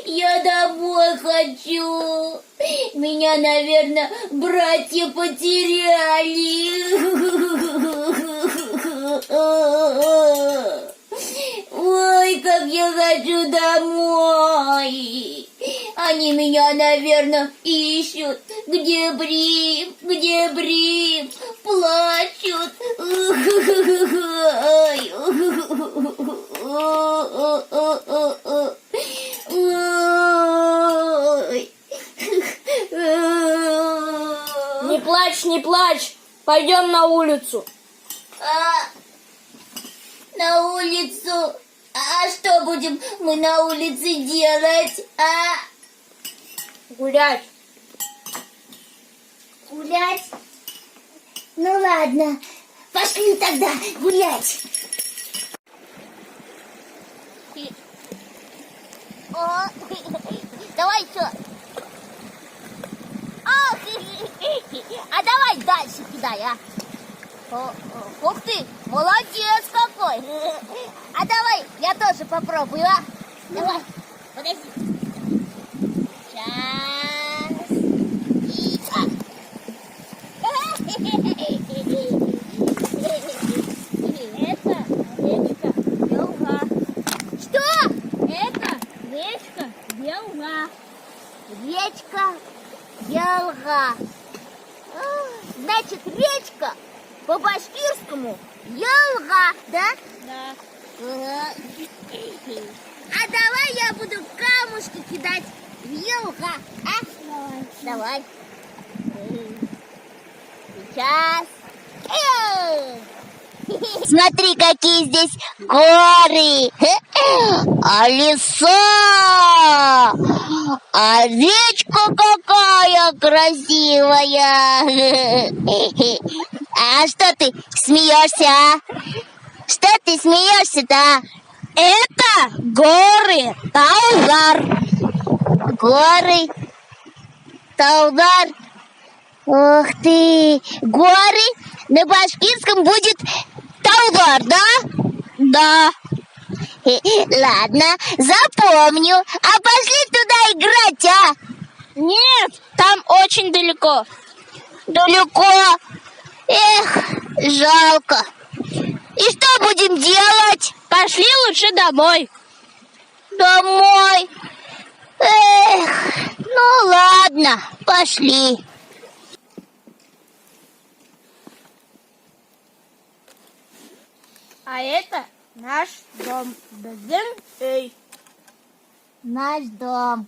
Я домой хочу. Меня, наверное, братья потеряли. Ой, как я хочу домой. Они меня, наверное, ищут. Где Брим? Где Брим? Плачут. Ой. Не плачь, не плачь. Пойдем на улицу. На улицу? А что будем мы на улице делать? Гулять. Гулять? Ну ладно, пошли тогда гулять. О, давай что? А давай дальше кидай, Ух ты, молодец какой. А давай, я тоже попробую, Давай, подожди. Сейчас. И Это речка Белга. Что? Это речка Белга. Речка Елга. Значит, речка по-башкирскому Елга, да? Да. А давай я буду камушки кидать в Елга, Давай. Сейчас. Смотри, какие здесь горы. А леса. А речка какая красивая. А что ты смеешься, Что ты смеешься-то, Это горы Талгар. Горы Талгар. Ух ты! Горы на башкирском будет Талгар, да? Да. Ладно, запомню. А пошли туда играть, Нет, там очень далеко. Далеко. Эх, жалко. И что будем делать? Пошли лучше домой. Домой. Эх, ну ладно, пошли. А это наш дом. Безден, эй. Наш дом.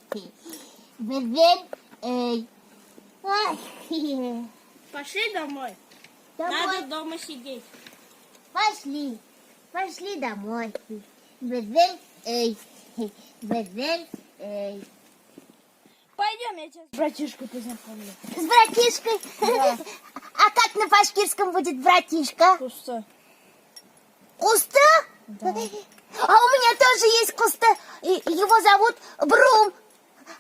Безден, эй. Пошли домой. Надо дома сидеть. Пошли. Пошли домой. Безден, эй. Безден, эй. Пойдем, я тебя с братишкой познакомлю. С братишкой? Да. А как на башкирском будет братишка? Куста. Куста? Да. А у меня тоже есть Куста. Его зовут Брум.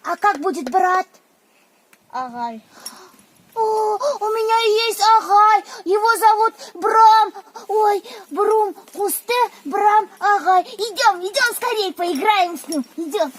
А как будет брат? Агай. О, у меня есть Агай. Его зовут Брам. Ой, Брум, Кусте, Брам, Агай. Идем скорее поиграем с ним. Идем.